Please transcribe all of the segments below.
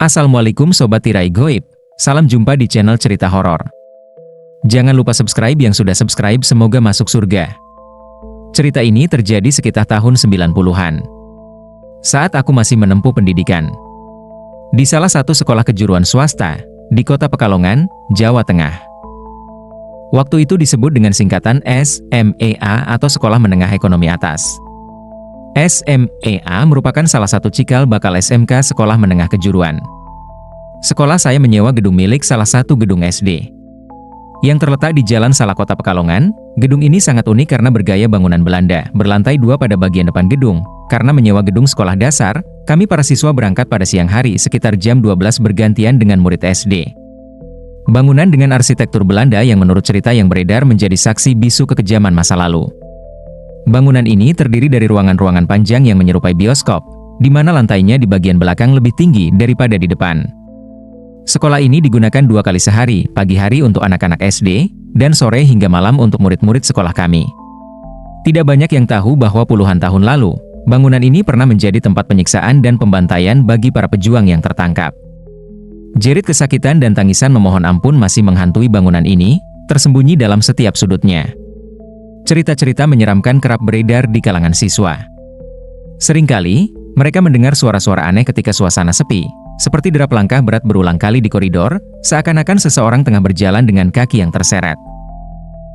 Assalamualaikum Sobat Tirai Goib, salam jumpa di channel cerita horor. Jangan lupa subscribe yang sudah subscribe, semoga masuk surga. Cerita ini terjadi sekitar tahun 90-an. Saat aku masih menempuh pendidikan di salah satu sekolah kejuruan swasta di kota Pekalongan, Jawa Tengah. Waktu itu disebut dengan singkatan SMEA atau Sekolah Menengah Ekonomi Atas. SMEA merupakan salah satu cikal bakal SMK Sekolah Menengah Kejuruan. Sekolah saya menyewa gedung milik salah satu gedung SD yang terletak di Jalan Salakota Pekalongan. Gedung ini sangat unik karena bergaya bangunan Belanda, berlantai 2 pada bagian depan gedung. Karena menyewa gedung sekolah dasar, kami para siswa berangkat pada siang hari sekitar jam 12 bergantian dengan murid SD. Bangunan dengan arsitektur Belanda yang menurut cerita yang beredar menjadi saksi bisu kekejaman masa lalu. Bangunan ini terdiri dari ruangan-ruangan panjang yang menyerupai bioskop, di mana lantainya di bagian belakang lebih tinggi daripada di depan. Sekolah ini digunakan 2 kali sehari, pagi hari untuk anak-anak SD, dan sore hingga malam untuk murid-murid sekolah kami. Tidak banyak yang tahu bahwa puluhan tahun lalu, bangunan ini pernah menjadi tempat penyiksaan dan pembantaian bagi para pejuang yang tertangkap. Jerit kesakitan dan tangisan memohon ampun masih menghantui bangunan ini, tersembunyi dalam setiap sudutnya. Cerita-cerita menyeramkan kerap beredar di kalangan siswa. Seringkali, mereka mendengar suara-suara aneh ketika suasana sepi, seperti derap langkah berat berulang kali di koridor, seakan-akan seseorang tengah berjalan dengan kaki yang terseret.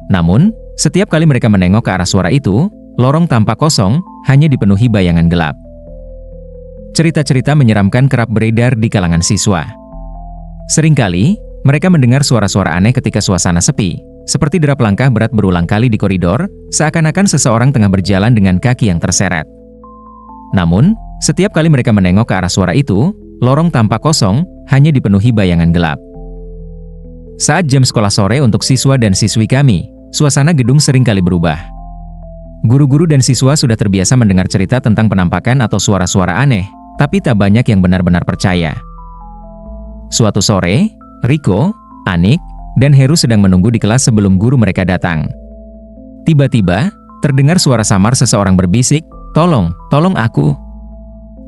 Namun, setiap kali mereka menengok ke arah suara itu, lorong tampak kosong, hanya dipenuhi bayangan gelap. Cerita-cerita menyeramkan kerap beredar di kalangan siswa. Seringkali, mereka mendengar suara-suara aneh ketika suasana sepi, seperti derap langkah berat berulang kali di koridor, seakan-akan seseorang tengah berjalan dengan kaki yang terseret. Namun, setiap kali mereka menengok ke arah suara itu, lorong tampak kosong, hanya dipenuhi bayangan gelap. Saat jam sekolah sore untuk siswa dan siswi kami, suasana gedung seringkali berubah. Guru-guru dan siswa sudah terbiasa mendengar cerita tentang penampakan atau suara-suara aneh, tapi tak banyak yang benar-benar percaya. Suatu sore, Riko, Anik, dan Heru sedang menunggu di kelas sebelum guru mereka datang. Tiba-tiba, terdengar suara samar seseorang berbisik, "Tolong, tolong aku."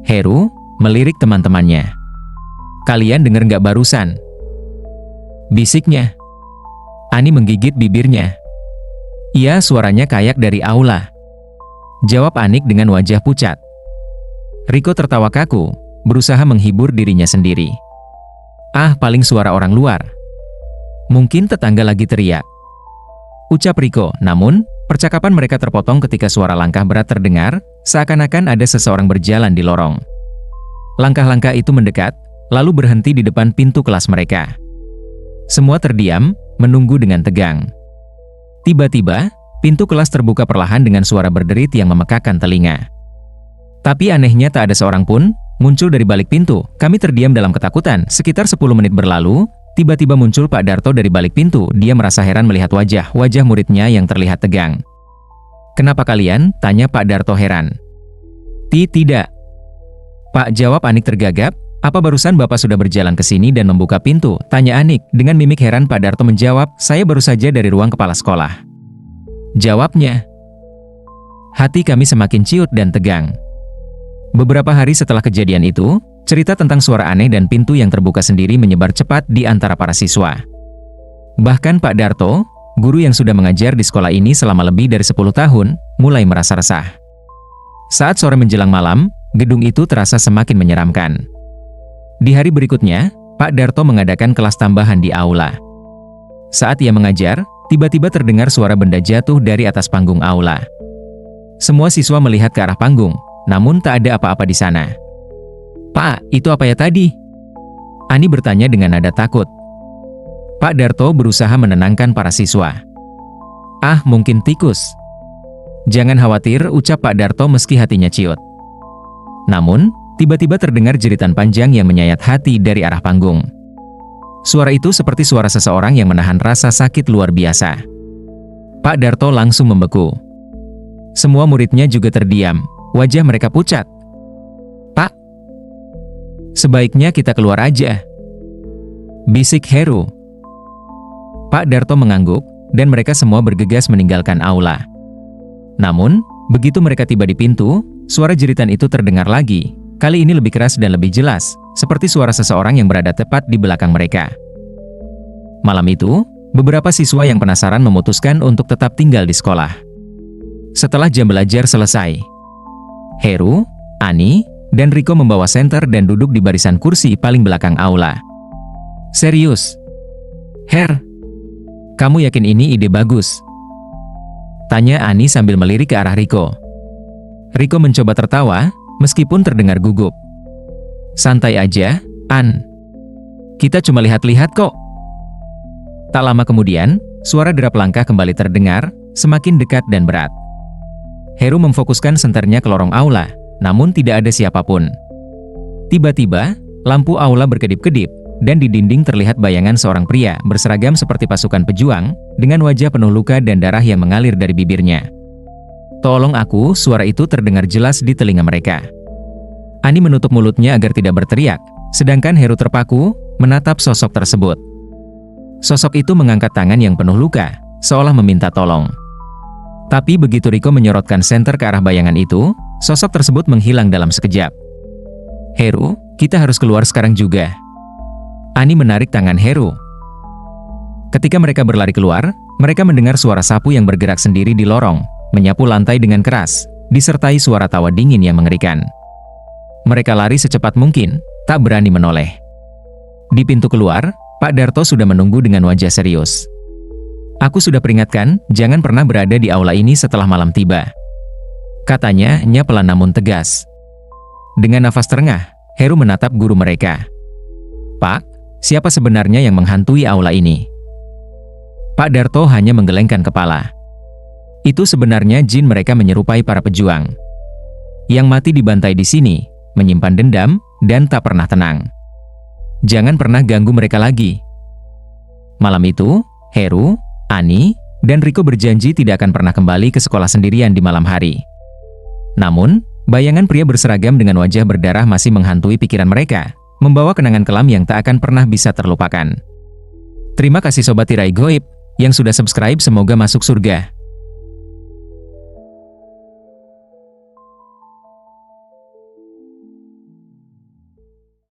Heru melirik teman-temannya. "Kalian dengar nggak barusan?" bisiknya. Ani menggigit bibirnya. "Iya, suaranya kayak dari aula," jawab Anik dengan wajah pucat. Riko tertawa kaku, berusaha menghibur dirinya sendiri. "Ah, paling suara orang luar. Mungkin tetangga lagi teriak," ucap Riko. Namun, percakapan mereka terpotong ketika suara langkah berat terdengar, seakan-akan ada seseorang berjalan di lorong. Langkah-langkah itu mendekat, lalu berhenti di depan pintu kelas mereka. Semua terdiam, menunggu dengan tegang. Tiba-tiba, pintu kelas terbuka perlahan dengan suara berderit yang memekakan telinga. Tapi anehnya tak ada seorang pun muncul dari balik pintu. Kami terdiam dalam ketakutan. Sekitar 10 menit berlalu, tiba-tiba muncul Pak Darto dari balik pintu. Dia merasa heran melihat wajah muridnya yang terlihat tegang. "Kenapa kalian?" tanya Pak Darto heran. Tidak, Pak," jawab Anik tergagap. "Apa barusan Bapak sudah berjalan ke sini dan membuka pintu?" tanya Anik. Dengan mimik heran Pak Darto menjawab, "Saya baru saja dari ruang kepala sekolah," jawabnya. Hati kami semakin ciut dan tegang. Beberapa hari setelah kejadian itu, cerita tentang suara aneh dan pintu yang terbuka sendiri menyebar cepat di antara para siswa. Bahkan Pak Darto, guru yang sudah mengajar di sekolah ini selama lebih dari 10 tahun, mulai merasa resah. Saat sore menjelang malam, gedung itu terasa semakin menyeramkan. Di hari berikutnya, Pak Darto mengadakan kelas tambahan di aula. Saat ia mengajar, tiba-tiba terdengar suara benda jatuh dari atas panggung aula. Semua siswa melihat ke arah panggung, namun tak ada apa-apa di sana. "Pak, itu apa ya tadi?" Ani bertanya dengan nada takut. Pak Darto berusaha menenangkan para siswa. "Ah, mungkin tikus." "Jangan khawatir," ucap Pak Darto meski hatinya ciut. Namun, tiba-tiba terdengar jeritan panjang yang menyayat hati dari arah panggung. Suara itu seperti suara seseorang yang menahan rasa sakit luar biasa. Pak Darto langsung membeku. Semua muridnya juga terdiam, wajah mereka pucat. "Pak, sebaiknya kita keluar aja," bisik Heru. Pak Darto mengangguk, dan mereka semua bergegas meninggalkan aula. Namun, begitu mereka tiba di pintu, suara jeritan itu terdengar lagi. Kali ini lebih keras dan lebih jelas, seperti suara seseorang yang berada tepat di belakang mereka. Malam itu, beberapa siswa yang penasaran memutuskan untuk tetap tinggal di sekolah. Setelah jam belajar selesai, Heru, Ani, dan Riko membawa senter dan duduk di barisan kursi paling belakang aula. "Serius? Her, kamu yakin ini ide bagus?" tanya Ani sambil melirik ke arah Riko. Riko mencoba tertawa, meskipun terdengar gugup. "Santai aja, An. Kita cuma lihat-lihat kok." Tak lama kemudian, suara derap langkah kembali terdengar, semakin dekat dan berat. Heru memfokuskan senternya ke lorong aula, namun tidak ada siapapun. Tiba-tiba, lampu aula berkedip-kedip, dan di dinding terlihat bayangan seorang pria berseragam seperti pasukan pejuang, dengan wajah penuh luka dan darah yang mengalir dari bibirnya. "Tolong aku," suara itu terdengar jelas di telinga mereka. Ani menutup mulutnya agar tidak berteriak, sedangkan Heru terpaku, menatap sosok tersebut. Sosok itu mengangkat tangan yang penuh luka, seolah meminta tolong. Tapi begitu Riko menyorotkan senter ke arah bayangan itu, sosok tersebut menghilang dalam sekejap. "Heru, kita harus keluar sekarang juga." Ani menarik tangan Heru. Ketika mereka berlari keluar, mereka mendengar suara sapu yang bergerak sendiri di lorong, menyapu lantai dengan keras, disertai suara tawa dingin yang mengerikan. Mereka lari secepat mungkin, tak berani menoleh. Di pintu keluar, Pak Darto sudah menunggu dengan wajah serius. "Aku sudah peringatkan, jangan pernah berada di aula ini setelah malam tiba," katanya, pelan namun tegas. Dengan nafas terengah, Heru menatap guru mereka. "Pak, siapa sebenarnya yang menghantui aula ini?" Pak Darto hanya menggelengkan kepala. "Itu sebenarnya jin, mereka menyerupai para pejuang yang mati dibantai di sini, menyimpan dendam, dan tak pernah tenang. Jangan pernah ganggu mereka lagi." Malam itu, Heru, Ani, dan Riko berjanji tidak akan pernah kembali ke sekolah sendirian di malam hari. Namun, bayangan pria berseragam dengan wajah berdarah masih menghantui pikiran mereka, membawa kenangan kelam yang tak akan pernah bisa terlupakan. Terima kasih Sobat Tirai Goib yang sudah subscribe, semoga masuk surga.